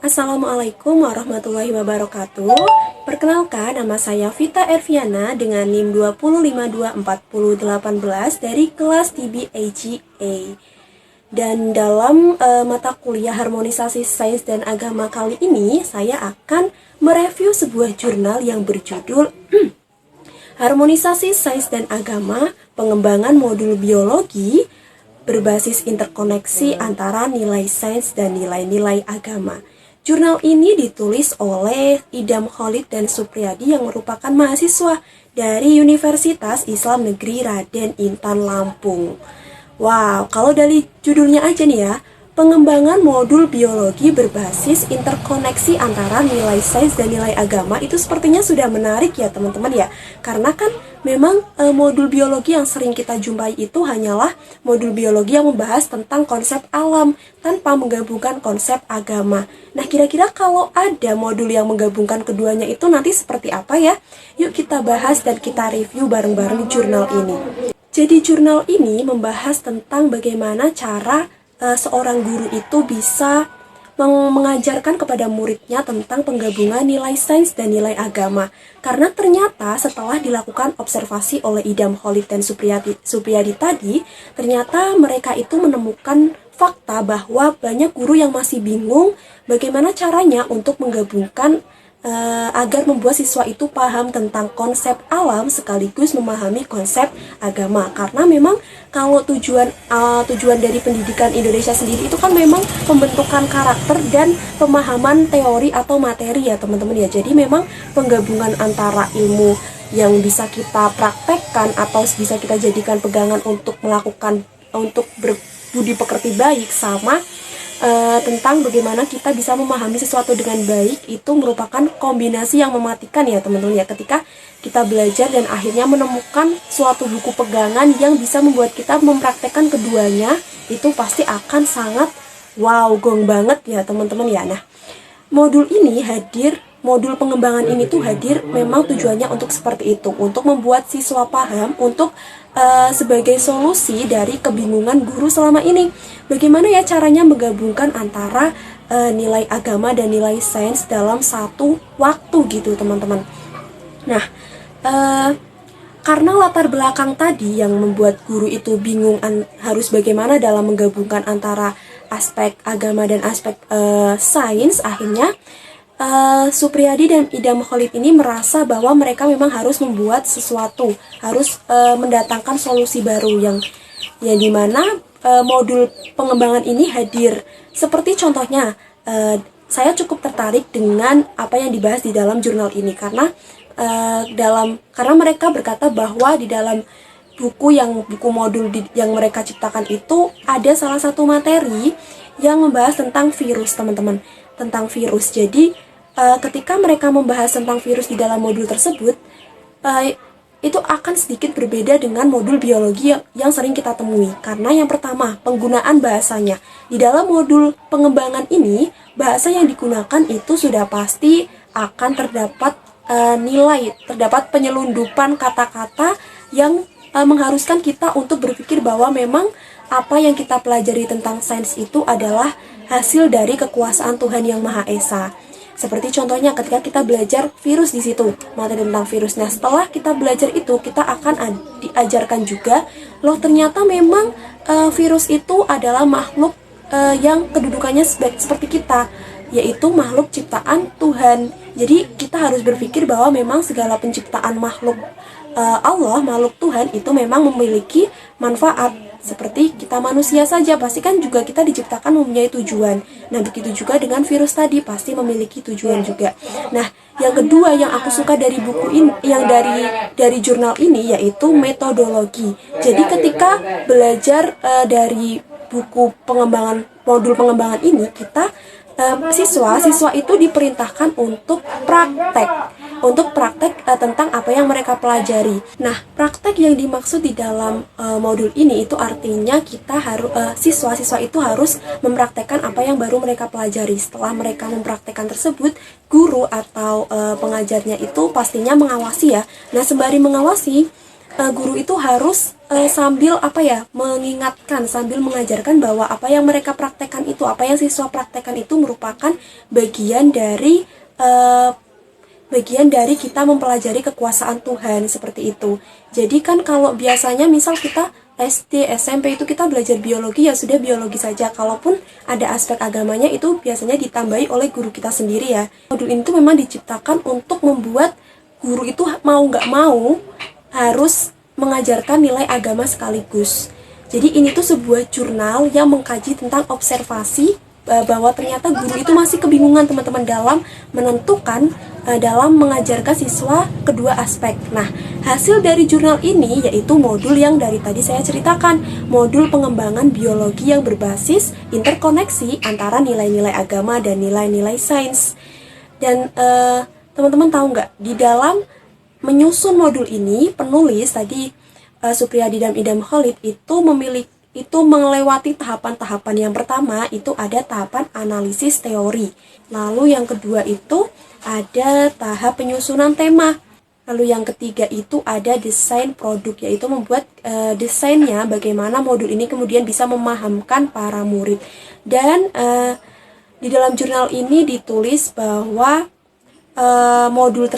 Assalamualaikum warahmatullahi wabarakatuh. Perkenalkan, nama saya Vita Erviana dengan NIM 2052418 dari kelas TBAGA. Dan dalam mata kuliah Harmonisasi Sains dan Agama kali ini, saya akan mereview sebuah jurnal yang berjudul Harmonisasi Sains dan Agama, Pengembangan Modul Biologi berbasis interkoneksi antara nilai sains dan nilai-nilai agama. Jurnal ini ditulis oleh Idam Khalid dan Supriyadi yang merupakan mahasiswa dari Universitas Islam Negeri Raden Intan Lampung. Wow, kalau dari judulnya aja nih ya, pengembangan modul biologi berbasis interkoneksi antara nilai sains dan nilai agama, itu sepertinya sudah menarik ya teman-teman ya. Karena kan memang modul biologi yang sering kita jumpai itu hanyalah modul biologi yang membahas tentang konsep alam tanpa menggabungkan konsep agama. Nah, kira-kira kalau ada modul yang menggabungkan keduanya itu nanti seperti apa ya? Yuk kita bahas dan kita review bareng-bareng jurnal ini. Jadi jurnal ini membahas tentang bagaimana cara seorang guru itu bisa mengajarkan kepada muridnya tentang penggabungan nilai sains dan nilai agama. Karena ternyata setelah dilakukan observasi oleh Idam Khalid dan Supriyadi tadi, ternyata mereka itu menemukan fakta bahwa banyak guru yang masih bingung bagaimana caranya untuk menggabungkan agar membuat siswa itu paham tentang konsep alam sekaligus memahami konsep agama. Karena memang kalau tujuan dari pendidikan Indonesia sendiri itu kan memang pembentukan karakter dan pemahaman teori atau materi ya teman-teman ya. Jadi memang penggabungan antara ilmu yang bisa kita praktekkan atau bisa kita jadikan pegangan untuk berbudi pekerti baik sama tentang bagaimana kita bisa memahami sesuatu dengan baik, itu merupakan kombinasi yang mematikan ya teman-teman ya, ketika kita belajar dan akhirnya menemukan suatu buku pegangan yang bisa membuat kita mempraktekkan keduanya, itu pasti akan sangat wow, gong banget ya teman-teman ya. Nah, modul pengembangan ini tuh hadir memang tujuannya untuk seperti itu, untuk membuat siswa paham, untuk sebagai solusi dari kebingungan guru selama ini. Bagaimana ya caranya menggabungkan antara nilai agama dan nilai sains dalam satu waktu gitu teman-teman. Nah, karena latar belakang tadi yang membuat guru itu bingung harus bagaimana dalam menggabungkan antara aspek agama dan aspek sains, akhirnya Supriyadi dan Idam Khalid ini merasa bahwa mereka memang harus membuat sesuatu, harus mendatangkan solusi baru yang dimana modul pengembangan ini hadir. Seperti contohnya, saya cukup tertarik dengan apa yang dibahas di dalam jurnal ini karena mereka berkata bahwa di dalam buku modul yang mereka ciptakan itu ada salah satu materi yang membahas tentang virus, teman-teman, tentang virus. Jadi ketika mereka membahas tentang virus di dalam modul tersebut, itu akan sedikit berbeda dengan modul biologi yang sering kita temui. Karena yang pertama, penggunaan bahasanya. Di dalam modul pengembangan ini, bahasa yang digunakan itu sudah pasti akan terdapat terdapat penyelundupan kata-kata yang mengharuskan kita untuk berpikir bahwa memang apa yang kita pelajari tentang sains itu adalah hasil dari kekuasaan Tuhan Yang Maha Esa. Seperti contohnya ketika kita belajar virus di situ, materi tentang virus. Nah, setelah kita belajar itu, kita akan diajarkan juga, loh ternyata memang virus itu adalah makhluk yang kedudukannya seperti kita, yaitu makhluk ciptaan Tuhan. Jadi kita harus berpikir bahwa memang segala penciptaan makhluk Allah, makhluk Tuhan itu memang memiliki manfaat. Seperti kita manusia saja, pasti kan juga kita diciptakan mempunyai tujuan. Nah, begitu juga dengan virus tadi, pasti memiliki tujuan juga. Nah, yang kedua yang aku suka dari buku ini, yang dari jurnal ini, yaitu metodologi. Jadi ketika belajar dari buku modul pengembangan ini, siswa itu diperintahkan untuk praktek tentang apa yang mereka pelajari. Nah, praktek yang dimaksud di dalam modul ini itu artinya siswa-siswa itu harus mempraktekkan apa yang baru mereka pelajari. Setelah mereka mempraktekkan tersebut, guru atau pengajarnya itu pastinya mengawasi ya. Nah, sembari mengawasi, guru itu harus sambil mengingatkan, sambil mengajarkan bahwa apa yang mereka praktekkan itu, apa yang siswa praktekkan itu merupakan bagian dari kita mempelajari kekuasaan Tuhan, seperti itu. Jadi kan kalau biasanya misal kita SD, SMP itu kita belajar biologi, ya sudah biologi saja. Kalaupun ada aspek agamanya itu biasanya ditambahi oleh guru kita sendiri ya. Modul ini tuh memang diciptakan untuk membuat guru itu mau nggak mau harus mengajarkan nilai agama sekaligus. Jadi ini tuh sebuah jurnal yang mengkaji tentang observasi bahwa ternyata guru itu masih kebingungan teman-teman dalam menentukan, dalam mengajarkan siswa kedua aspek. Nah, hasil dari jurnal ini yaitu modul yang dari tadi saya ceritakan, modul pengembangan biologi yang berbasis interkoneksi antara nilai-nilai agama dan nilai-nilai sains. Dan teman-teman tahu nggak, di dalam menyusun modul ini, penulis tadi Supriyadi dan Idam Khalid itu melewati tahapan-tahapan. Yang pertama itu ada tahapan analisis teori. Lalu yang kedua itu ada tahap penyusunan tema. Lalu yang ketiga itu ada desain produk, yaitu membuat desainnya bagaimana modul ini kemudian bisa memahamkan para murid. Dan di dalam jurnal ini ditulis bahwa modul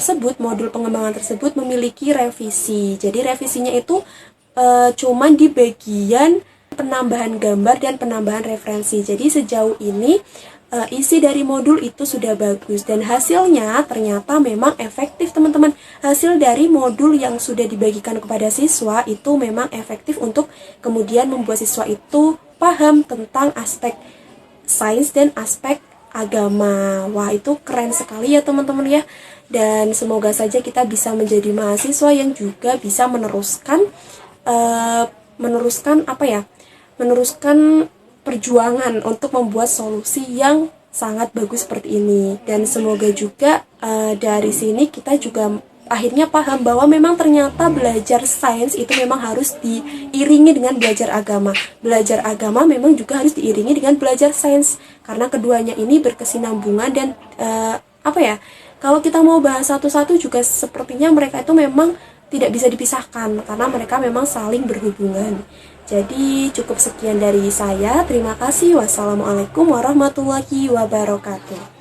pengembangan tersebut memiliki revisi. Jadi revisinya itu cuman di bagian penambahan gambar dan penambahan referensi. Jadi sejauh ini isi dari modul itu sudah bagus dan hasilnya ternyata memang efektif teman-teman. Hasil dari modul yang sudah dibagikan kepada siswa itu memang efektif untuk kemudian membuat siswa itu paham tentang aspek sains dan aspek agama. Wah, itu keren sekali ya teman-teman ya. Dan semoga saja kita bisa menjadi mahasiswa yang juga bisa meneruskan perjuangan untuk membuat solusi yang sangat bagus seperti ini. Dan semoga juga dari sini kita juga akhirnya paham bahwa memang ternyata belajar sains itu memang harus diiringi dengan belajar agama. Belajar agama memang juga harus diiringi dengan belajar sains, karena keduanya ini berkesinambungan dan kalau kita mau bahas satu-satu juga sepertinya mereka itu memang tidak bisa dipisahkan karena mereka memang saling berhubungan. Jadi cukup sekian dari saya. Terima kasih. Wassalamualaikum warahmatullahi wabarakatuh.